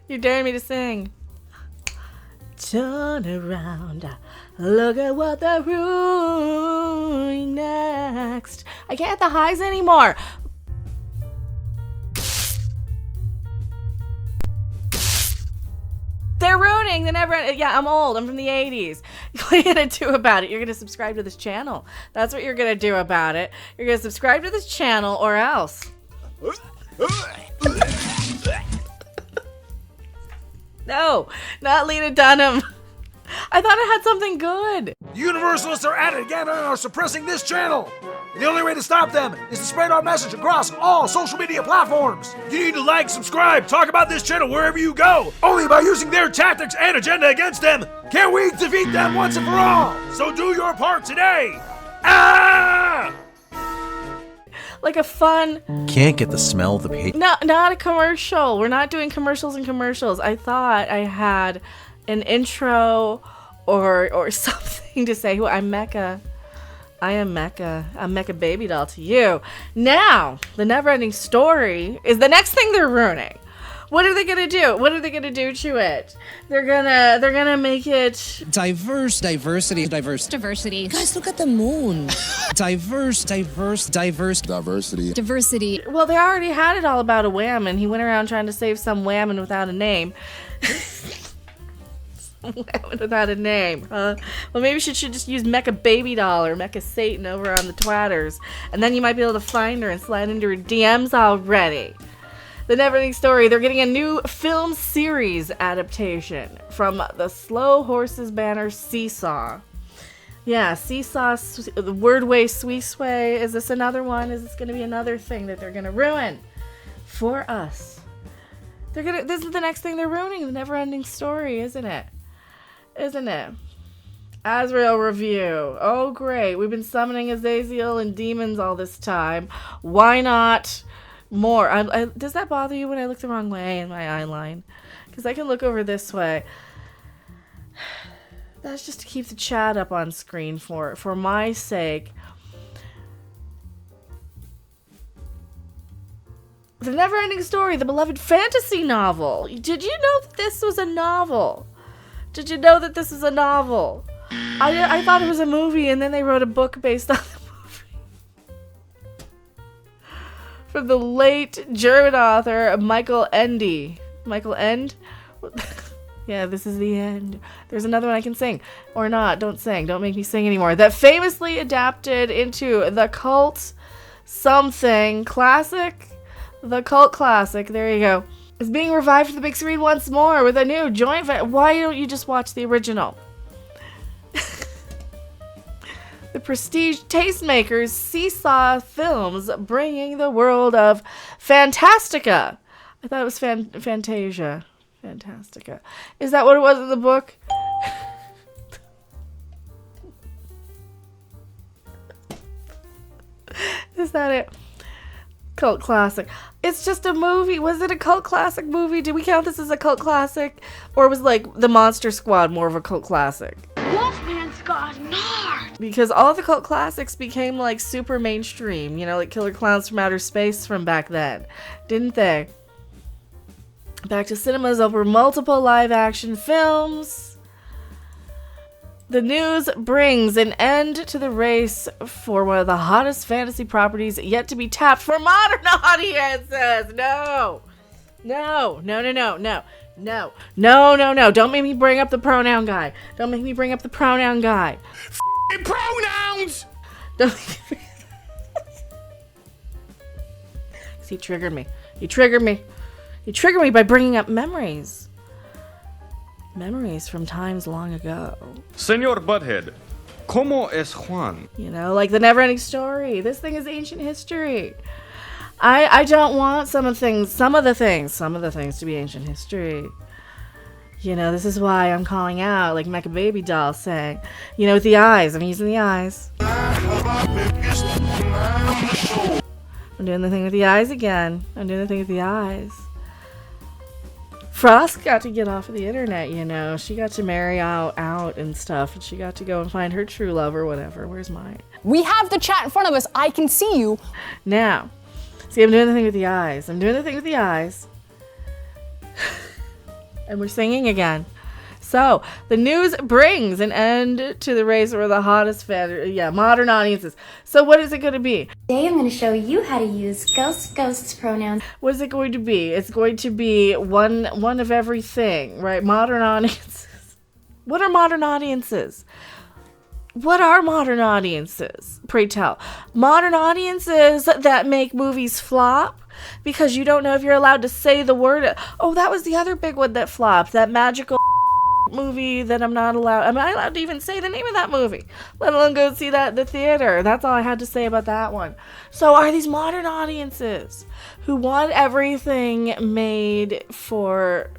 You're daring me to sing. Turn around, look at what they're doing next. I can't hit the highs anymore. They're ruining the Neverending. Yeah, I'm old. I'm from the 80s. What are you going to do about it? You're going to subscribe to this channel. That's what you're going to do about it. You're going to subscribe to this channel or else. No, not Lena Dunham. I thought I had something good. The Universalists are at it again and are suppressing this channel. And the only way to stop them is to spread our message across all social media platforms. You need to like, subscribe, talk about this channel wherever you go. Only by using their tactics and agenda against them can we defeat them once and for all. So do your part today. Ah! Like a fun... Can't get the smell of the paper. No, not a commercial. We're not doing commercials and commercials. I thought I had an intro or something to say. I'm Mecca. I am Mecca. I'm Mecca Baby Doll to you. Now, the Neverending Story is the next thing they're ruining. What are they gonna do? What are they gonna do to it? They're gonna make it diversity. Guys, look at the moon. Diversity. Well, they already had it all about a wham, and he went around trying to save some whammon without a name. Whammon without a name. Well, maybe she should just use Mecha Baby Doll or Mecha Satan over on the Twatters, and then you might be able to find her and slide into her DMs already. The Neverending Story, they're getting a new film series adaptation from the Slow Horses banner Seesaw. Yeah, Seesaw, the Wordway Sweesway. Is this another one? Is this going to be another thing that they're going to ruin for us? This is the next thing they're ruining, the Neverending Story, isn't it? Isn't it? Azrael review. Oh, great. We've been summoning Azazel and demons all this time. Why not more? Does that bother you when I look the wrong way in my eye line? Because I can look over this way. That's just to keep the chat up on screen for my sake. The Neverending Story, the beloved fantasy novel. Did you know that this was a novel? Did you know that this is a novel? I thought it was a movie, and then they wrote a book based on the movie. From the late German author Michael Ende. Michael End? Yeah, this is the end. There's another one I can sing. Or not. Don't sing. Don't make me sing anymore. That famously adapted into the cult something classic. The cult classic. There you go. Is being revived for the big screen once more with a new joint. Why don't you just watch the original? The prestige tastemakers Seesaw Films bringing the world of Fantastica. I thought it was Fantasia. Fantastica. Is that what it was in the book? Is that it? Cult classic. It's just a movie. Was it a cult classic movie? Did we count this as a cult classic? Or was like the Monster Squad more of a cult classic? Wolfman's got nard. Because all the cult classics became like super mainstream, you know, like Killer Clowns from Outer Space from back then, didn't they? Back to cinemas over multiple live action films. The news brings an end to the race for one of the hottest fantasy properties yet to be tapped for modern audiences. No. Don't make me bring up the pronoun guy. Pronouns! Don't he triggered me. You triggered me by bringing up memories. Memories from times long ago. Señor Butthead, ¿cómo es Juan? You know, like the Neverending Story. This thing is ancient history. I don't want some of the things to be ancient history. You know, this is why I'm calling out, like Mecha Baby Doll saying, you know, with the eyes. I'm using the eyes. I'm doing the thing with the eyes again. Frost got to get off of the internet, you know. She got to marry out and stuff, and she got to go and find her true love or whatever. Where's mine? We have the chat in front of us. I can see you. Now, see, I'm doing the thing with the eyes. And we're singing again. So, the news brings an end to the race for the hottest modern audiences. So, what is it going to be? Today I'm going to show you how to use ghosts pronouns. What is it going to be? It's going to be one of everything, right? Modern audiences. What are modern audiences? What are modern audiences? Pray tell. Modern audiences that make movies flop because you don't know if you're allowed to say the word. Oh, that was the other big one that flopped. That magical movie that I'm not allowed. Am I allowed to even say the name of that movie? Let alone go see that at the theater. That's all I had to say about that one. So are these modern audiences who want everything made for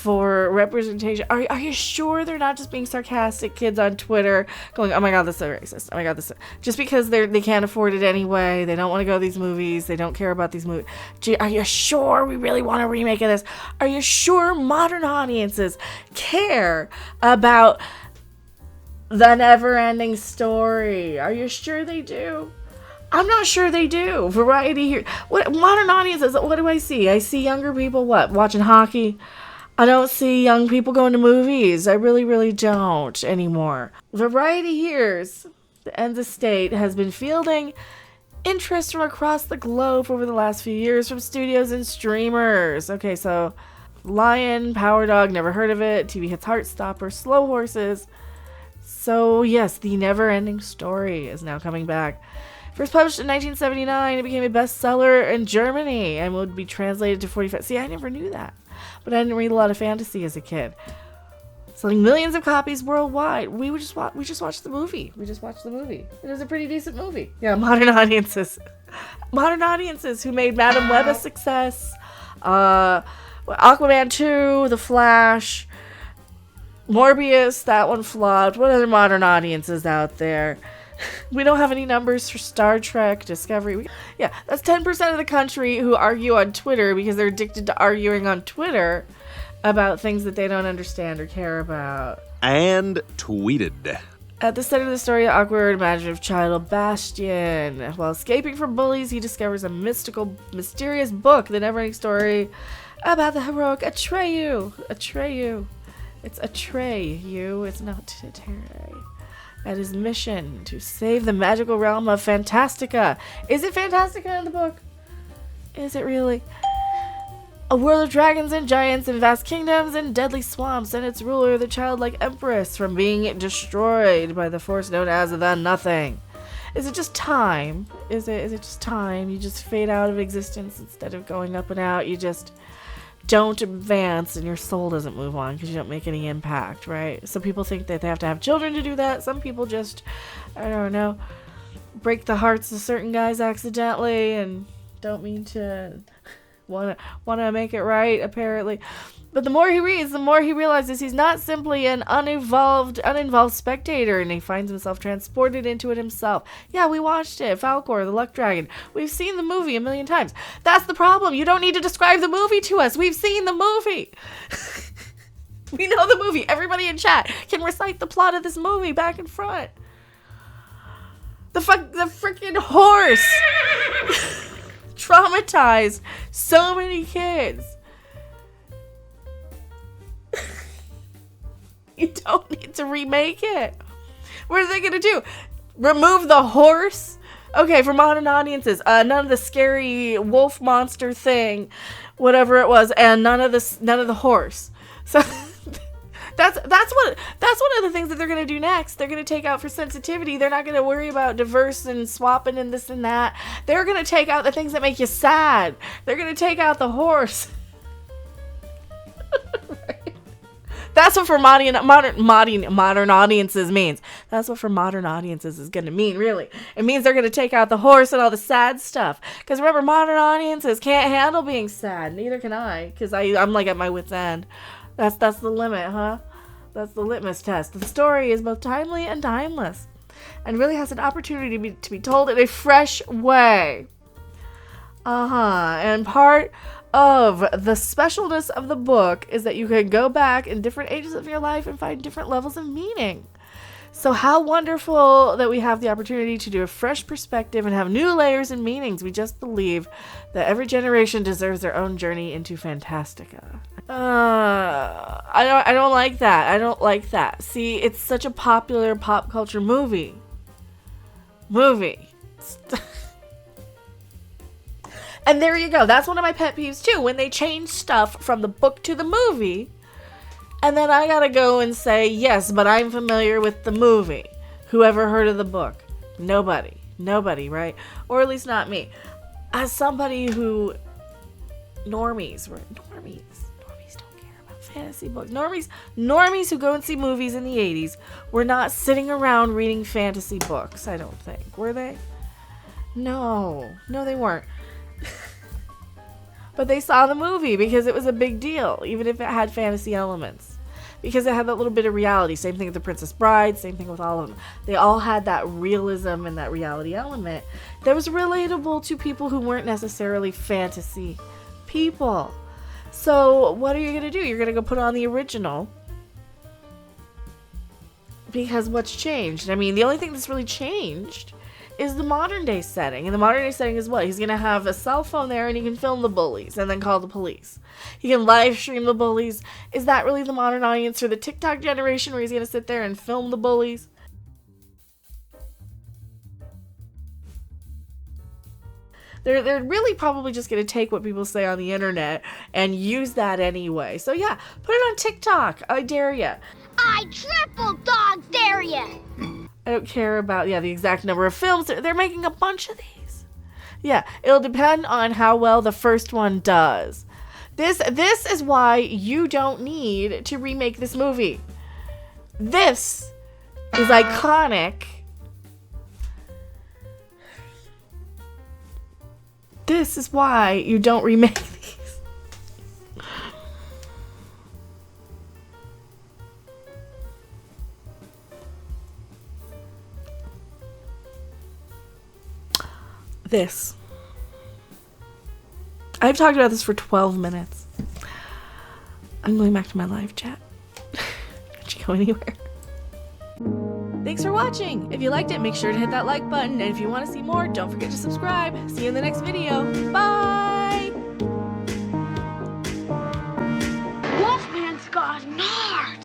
representation? Are you sure they're not just being sarcastic kids on Twitter going, oh my god, this is so racist, oh my god, this is... just because they can't afford it anyway, they don't want to go to these movies, they don't care about these movies. Gee, are you sure we really want a remake of this? Are you sure modern audiences care about the Neverending Story? Are you sure they do? I'm not sure they do. Variety here. What modern audiences, what do I see? I see younger people watching hockey. I don't see young people going to movies. I really, really don't anymore. Variety hears the Ends Estate has been fielding interest from across the globe over the last few years from studios and streamers. Okay, so Lion, Power Dog, never heard of it. TV Hits Heartstopper, Slow Horses. So yes, the Neverending Story is now coming back. First published in 1979, it became a bestseller in Germany and would be translated to 45. See, I never knew that. But I didn't read a lot of fantasy as a kid. Selling millions of copies worldwide. We just watched the movie. It was a pretty decent movie. Yeah, modern audiences. Modern audiences who made Madame Web a success. Aquaman 2, The Flash, Morbius, that one flopped. What other modern audiences out there? We don't have any numbers for Star Trek, Discovery. That's 10% of the country who argue on Twitter because they're addicted to arguing on Twitter about things that they don't understand or care about. And tweeted. At the center of the story, the awkward, imaginative child Bastian. While escaping from bullies, he discovers a mystical, mysterious book, The Neverending Story, about the heroic Atreyu. It's Atreyu, it's not Terry. At his mission to save the magical realm of Fantastica. Is it Fantastica in the book? Is it really? A world of dragons and giants and vast kingdoms and deadly swamps and its ruler, the childlike empress, from being destroyed by the force known as the Nothing. Is it just time? Is it just time? You just fade out of existence instead of going up and out. You just don't advance and your soul doesn't move on because you don't make any impact, right? Some people think that they have to have children to do that. Some people just, I don't know, break the hearts of certain guys accidentally and don't mean to want to make it right, apparently. But the more he reads, the more he realizes he's not simply an uninvolved spectator, and he finds himself transported into it himself. Yeah, we watched it, Falcor, the Luck Dragon. We've seen the movie a million times. That's the problem. You don't need to describe the movie to us. We've seen the movie. We know the movie. Everybody in chat can recite the plot of this movie back and front. The freaking horse traumatized so many kids. You don't need to remake it. What are they going to do? Remove the horse? Okay, for modern audiences, none of the scary wolf monster thing, whatever it was, and none of the horse. So that's one of the things that they're going to do next. They're going to take out for sensitivity. They're not going to worry about diverse and swapping and this and that. They're going to take out the things that make you sad. They're going to take out the horse. That's what for modern audiences means. That's what for modern audiences is going to mean, really. It means they're going to take out the horse and all the sad stuff. Because remember, modern audiences can't handle being sad. Neither can I, because I'm like at my wit's end. That's the limit, huh? That's the litmus test. The story is both timely and timeless, and really has an opportunity to be told in a fresh way. And part of the specialness of the book is that you can go back in different ages of your life and find different levels of meaning. So how wonderful that we have the opportunity to do a fresh perspective and have new layers and meanings. We just believe that every generation deserves their own journey into Fantastica. I don't like that. I don't like that. See, it's such a popular pop culture movie. And there you go. That's one of my pet peeves too. When they change stuff from the book to the movie, and then I gotta go and say, yes, but I'm familiar with the movie. Whoever heard of the book? Nobody. Nobody, right? Or at least not me. As somebody who... Normies don't care about fantasy books. Normies who go and see movies in the 80s were not sitting around reading fantasy books, I don't think. Were they? No, they weren't. But they saw the movie because it was a big deal, even if it had fantasy elements. Because it had that little bit of reality. Same thing with The Princess Bride, same thing with all of them. They all had that realism and that reality element that was relatable to people who weren't necessarily fantasy people. So what are you going to do? You're going to go put on the original. Because what's changed? I mean, the only thing that's really changed is the modern day setting. And the modern day setting is what? He's going to have a cell phone there and he can film the bullies and then call the police. He can live stream the bullies. Is that really the modern audience for the TikTok generation where he's going to sit there and film the bullies? They're really probably just going to take what people say on the internet and use that anyway. So yeah, put it on TikTok. I dare ya. I triple dog dare ya! I don't care about, the exact number of films. They're making a bunch of these. Yeah, it'll depend on how well the first one does. This is why you don't need to remake this movie. This is iconic. This is why you don't remake these. This. I've talked about this for 12 minutes. I'm going back to my live chat. Don't you go anywhere. Thanks for watching. If you liked it, make sure to hit that like button. And if you want to see more, don't forget to subscribe. See you in the next video. Bye! Wolfman's got